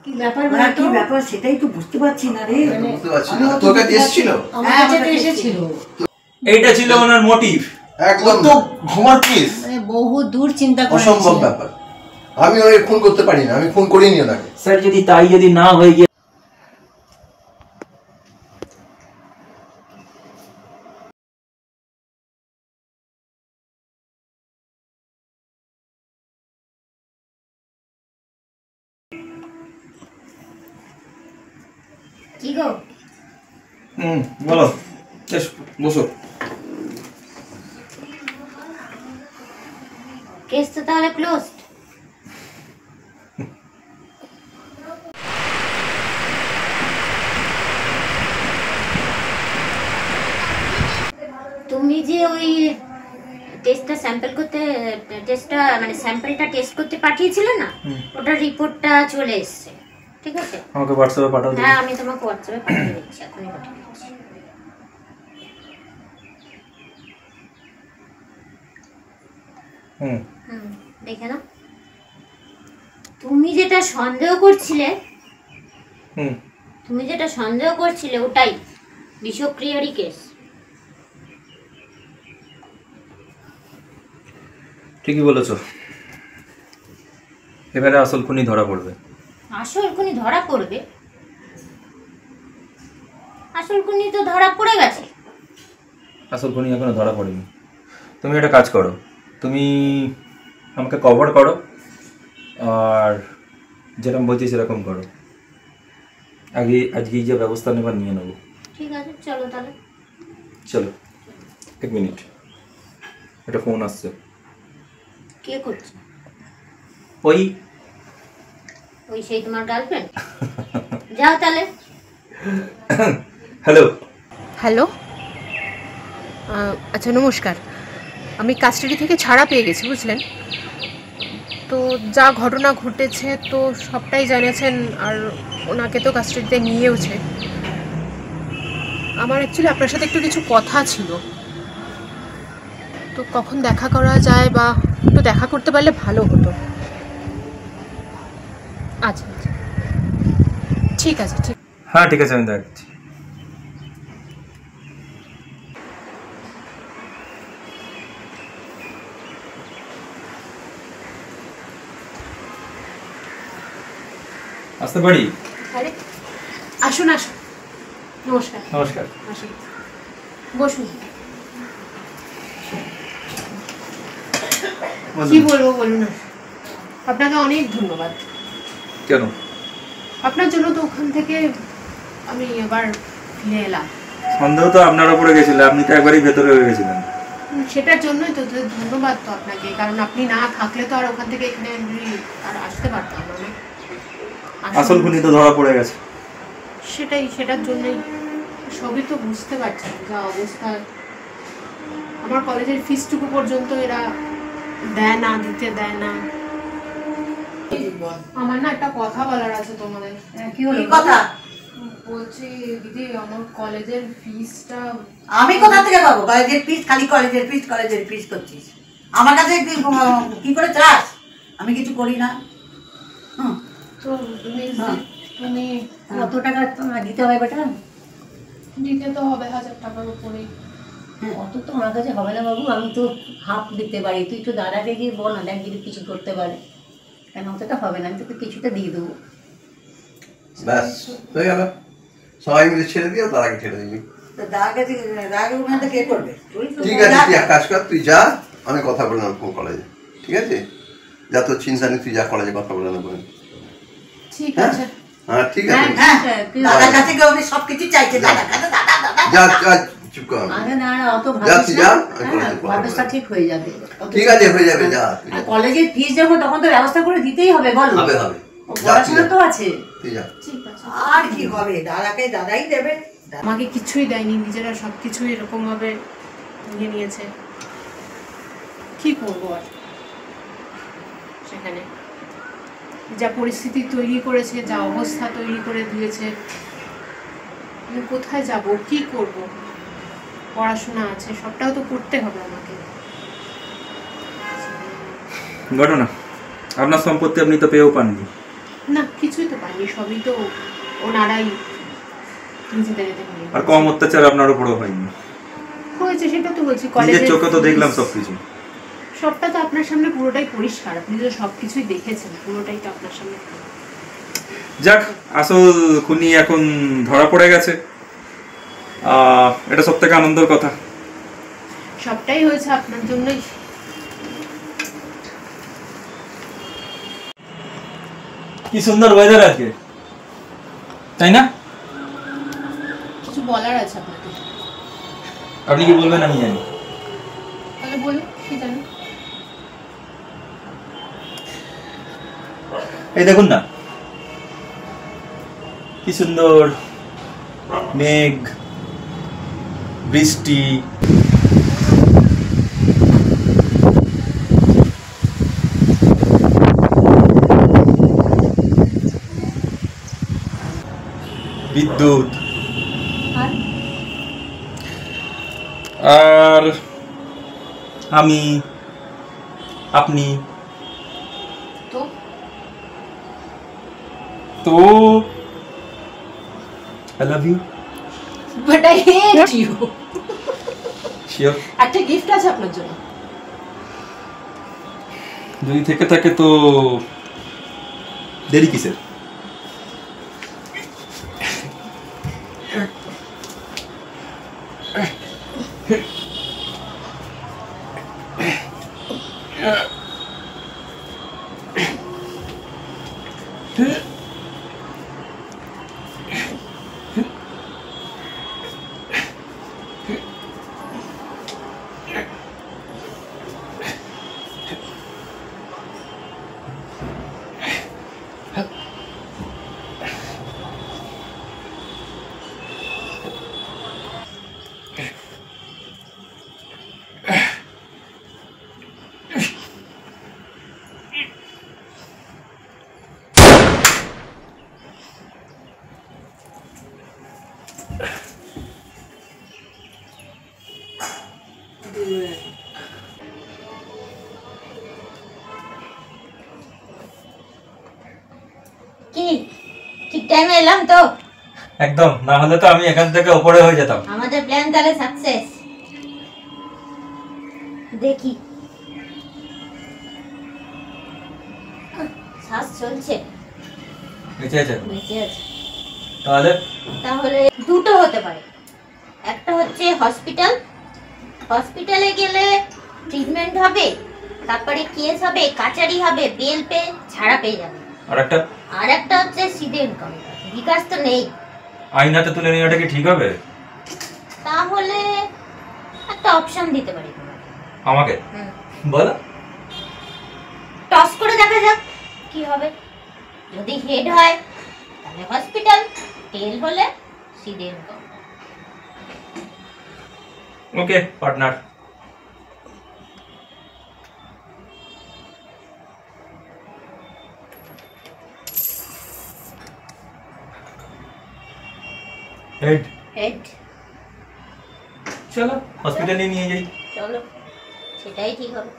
কি ব্যাপার মানে কি ব্যাপার সেটাই তো বুঝতে পারছি না রে। বুঝতে পারছি না। তোর কাছে এসেছিল? আমার কাছে এসেছিল। এইটা ছিল ওনার মোটিভ। একদম তো ঘুমার কেস। মানে বহু দূর চিন্তা করে অসম্ভব ব্যাপার। আমি ওই ফোন করতে পারি না, আমি ফোন করিনি ওনাকে। স্যার যদি না হয়ে গিয়ে কি গো? বলো। বসো। কেস তো তাহলে ক্লোজড। তুমি যে ওই টেস্টটা স্যাম্পলটা টেস্ট করতে পাঠিয়েছিলে না, ওটার রিপোর্টটা চলে এসেছে। ঠিক আছে, আমাকে হোয়াটসঅ্যাপে পাঠাও। হ্যাঁ, আমি তোমাকে হোয়াটসঅ্যাপে পাঠিয়ে দিচ্ছি, এখনই পাঠিয়ে দিচ্ছি। দেখে না, তুমি যেটা সন্দেহ করছিলে ওটাই বিষক্রিয়ারই কেস। ঠিকই বলেছো। এবারে আসল খুনি ধরা পড়বে। আসল খুনি তো ধরা পড়ে গেছে। আসল খুনি এখনো ধরা পড়েনি। তুমি একটা কাজ করো, তুমি আমাকে কভার করো আর যেরকম বলছি সেরকম করো। আজকে যে ব্যবস্থা নেবার নিয়ে নেবো। ঠিক আছে, চলো তাহলে। চলো, 1 মিনিট, একটা ফোন আসছে। কে করছে? ওই সেই তোমার গার্লফ্রেন্ড? যাও তাহলে। হ্যালো, আচ্ছা নমস্কার। আমি কাস্টাডি থেকে ছাড়া পেয়ে গেছি, বুঝলেন তো। যা ঘটনা ঘটেছে তো সবটাই জানিয়েছেন, আর ওনাকে তো কাস্টাডিতে নিয়েওছে। আমার অ্যাকচুয়ালি আপনার সাথে একটু কিছু কথা ছিল, তো কখন দেখা করা যায় বা একটু দেখা করতে পারলে ভালো হতো। আচ্ছা আচ্ছা, ঠিক আছে। হ্যাঁ ঠিক আছে, আমি দেখছি। আসতে পারি? আরে আসুন। নমস্কার। আসুন, বসুন। কি বলবো বলুন না। আপনাকে অনেক ধন্যবাদ। কেন? আপনার জন্য তো ওখান থেকে আমি এবার ফিরে এলাম। সন্দেহ তো আপনার উপরে গেছিল, আপনি তো একবারই ভেতরে হয়ে গেছিলেন। সেটার জন্যই তো ধন্যবাদ তো আপনাকে, কারণ আপনি না থাকলে তো আর ওখান থেকে এখানে আর আসতে পারতাম না। আসল খুনি তো ধরা পড়ে গেছে। সেটার জন্যই সবই তো বুঝতে পারছি যা অবস্থা। আমার কলেজের ফিসটুকু পর্যন্ত এরা দিতে দেয় না। আমার না একটা কথা বলার আছে তোমাদের। কি হলো কথা? বলছি দিদি, আমার কলেজের ফিসটা আমি কোথা থেকে পাবো? কলেজের ফিস? খালি কলেজের ফিস করছিস আমার কাছে। কি করে চাস? আমি কিছু করি না। তো তুমি কত টাকা দিতে হবে বেটা? দিতে তো হবে 1000 টাকার উপরে। অত তো আমার কাছে হবে না বাবু, আমি তো হাফ দিতে পারি। তুই তো দাদাকে গিয়ে বল না, দেখ যদি কিছু করতে পারে। কেন অতটা হবে না, আমি তোকে কিছুটা দিয়ে দেবো। ব্যাস হয়ে গেল, সবাই মিলে ছেড়ে দিও, দাদাকে ছেড়ে দিবি। দাদাকে কে করবে? ঠিক আছে, তুই এক কাজ কর, তুই যা, আমি কথা বলে নেবো কলেজে। ঠিক আছে, যা, তোর চিন্তা নেই, তুই যা, কলেজে কথা বলে নেবো। ঠিক আছে। হ্যাঁ ঠিক আছে। দাদার কাছে গিয়ে সবকিছু চাইছে। দাদা যা, চুপ কর। অত ব্যবস্থা ঠিক হয়ে যাবে। ঠিক আছে, হয়ে যাবে, যা। কলেজের ফিস যখন, তখন তো ব্যবস্থা করে দিতেই হবে। বল, হবে পড়াশোনা তো আছে। তুই যা। ঠিক আছে। আর কি হবে, দাদাই দেবে। আমাকে কিছুই দেয়নি, নিজেরা সবকিছু এরকম ভাবে নিয়ে নিয়েছে। কি করবো আর? সেখানে যা পরিস্থিতি তৈরি করেছে, যা অবস্থা তৈরি করে দিয়েছে, আমি কোথায় যাব, কি করব? পড়াশোনা আছে, সবটাও তো করতে হবে আমাকে। ঘটনা, আপনার সম্পত্তি আপনি তো পেয়েও পাননি। না কিছুই তো পাইনি, সবই তো ওনারাই নিজেদের এতে নিয়ে আর কম অত্যাচার আপনার উপরেও হয়নি। হয়েছে, সেটা তো বলছি। নিজের কলেজের চোখে তো দেখলাম সবকিছু। সবটা তো আপনার সামনে পুরোটাই পরিষ্কার, আপনি তো সবকিছুই দেখেছেন, পুরোটাই তো আপনার সামনে। যাক, আসল খুনি এখন ধরা পড়ে গেছে, এটা সব থেকে আনন্দের কথা। সবটাই হয়েছে আপনার জন্যই। কি সুন্দর ওয়েদার আজকে, তাই না? কিছু বলার আছে আপনাকে? আপনি কি বলবেন আমি জানি। তাহলে বলুন, কি জানেন? এই দেখুন না, কি সুন্দর মেঘ, বৃষ্টি, বিদ্যুৎ, আর আমি, আপনি। তো তো I love you. But I hate you. Sure. একটা গিফট আছে আপনার জন্য। যদি থেকে থাকে তো দেরি কিসের? কি ঠিক টাইমে এলাম তো? একদম, না হলে তো আমি এখান থেকে উপরে হয়ে যেতাম। আমাদের প্ল্যান তাহলে সাকসেস। দেখি, শ্বাস চলছে, বেঁচে আছে বেঁচে আছে। তাহলে? তাহলে দুটো হতে পারে, একটা হচ্ছে হসপিটাল, হসপিটালে গেলে ট্রিটমেন্ট হবে, তারপরে কেস হবে, কাচারি হবে, বেল পেয়ে ছাড়া পেয়ে যাবে। আর একটা হচ্ছে সিধে ইনকাম, বিকাশ তো নেই। আইন হাতে তুলে নেওয়াটা কি ঠিক হবে? তাহলে একটা অপশন দিতে পারি তোমাকে। আমাকে বলো। টস করে দেখা যাক কি হবে। যদি হেড হয় তাহলে হসপিটাল, টেল হলে সিধে ইনকাম। ওকে পার্টনার। হেড হেড, চলো হসপিটালে নিয়ে যাই। চলো, সেটাই ঠিক হবে।